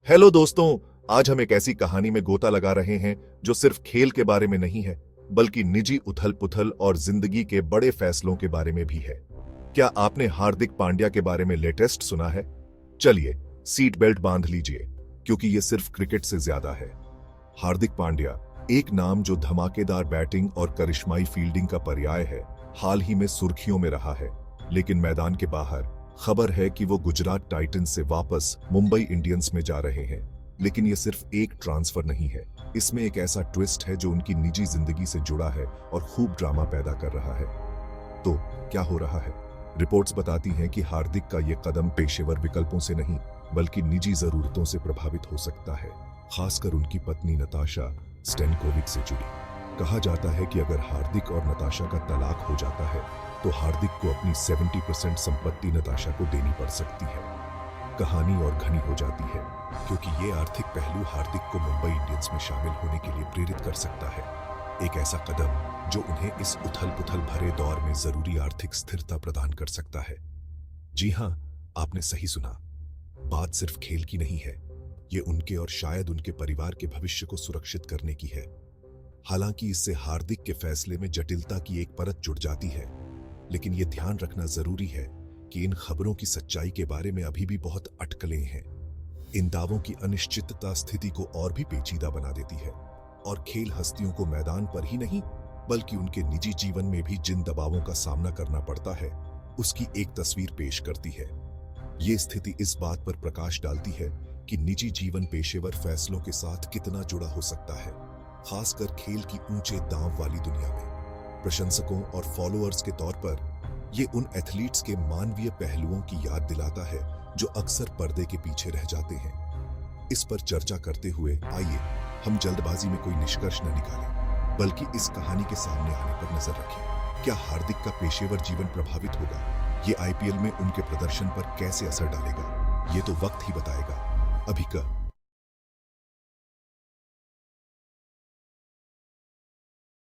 Hello दोस्तों, आज हम एक ऐसी कहानी में गोता लगा रहे हैं जो सिर्फ खेल के बारे में नहीं है, बल्कि निजी उथल-पुथल और जिंदगी के बड़े फैसलों के बारे में भी है। क्या आपने हार्दिक पांड्या के बारे में लेटेस्ट सुना है? चलिए सीट बेल्ट बांध लीजिए, क्योंकि ये सिर्फ क्रिकेट से ज्यादा है। हार्दिक पांड्या, एक नाम जो धमाकेदार बैटिंग और करिश्माई फील्डिंग का पर्याय है, हाल ही में सुर्खियों में रहा है। लेकिन मैदान के बाहर खबर है कि वो गुजरात टाइटंस से वापस मुंबई इंडियंस में जा रहे हैं। लेकिन ये सिर्फ एक ट्रांसफर नहीं है, इसमें एक ऐसा ट्विस्ट है जो उनकी निजी जिंदगी से जुड़ा है और खूब ड्रामा पैदा कर रहा है। तो क्या हो रहा है? रिपोर्ट्स बताती हैं कि हार्दिक का ये कदम पेशेवर विकल्पों से नहीं, बल्कि निजी जरूरतों से प्रभावित हो सकता है, खासकर उनकी पत्नी नताशा स्टेनकोविक से जुड़ी। कहा जाता है कि अगर हार्दिक और नताशा का तलाक हो जाता है तो हार्दिक को अपनी 70% संपत्ति नताशा को देनी पड़ सकती है। कहानी और घनी हो जाती है, क्योंकि ये आर्थिक पहलू हार्दिक को मुंबई इंडियंस में शामिल होने के लिए प्रेरित कर सकता है। एक ऐसा कदम जो उन्हें इस उथल-पुथल भरे दौर में जरूरी आर्थिक स्थिरता प्रदान कर सकता है। जी हां, आपने सही सुना। बात सिर्फ खेल की नहीं है, ये उनके और शायद उनके परिवार के भविष्य को सुरक्षित करने की है। हालांकि इससे हार्दिक के फैसले में जटिलता की एक परत जुड़ जाती है, लेकिन यह ध्यान रखना जरूरी है कि इन खबरों की सच्चाई के बारे में अभी भी बहुत अटकलें हैं। इन दावों की अनिश्चितता स्थिति को और भी पेचीदा बना देती है, और खेल हस्तियों को मैदान पर ही नहीं, बल्कि उनके निजी जीवन में भी जिन दबावों का सामना करना पड़ता है, उसकी एक तस्वीर पेश करती है। ये स्थिति इस बात पर प्रकाश डालती है कि निजी जीवन पेशेवर फैसलों के साथ कितना जुड़ा हो सकता है, खासकर खेल की ऊंचे दांव वाली दुनिया में। प्रशंसकों और फॉलोअर्स के तौर पर ये उन एथलीट्स के मानवीय पहलुओं की याद दिलाता है जो अक्सर पर्दे के पीछे रह जाते हैं। इस पर चर्चा करते हुए आइए हम जल्दबाजी में कोई निष्कर्ष न निकालें, बल्कि इस कहानी के सामने आने पर नजर रखें। क्या हार्दिक का पेशेवर जीवन प्रभावित होगा? ये आईपीएल में उनके प्रदर्शन पर कैसे असर डालेगा? ये तो वक्त ही बताएगा। अभी का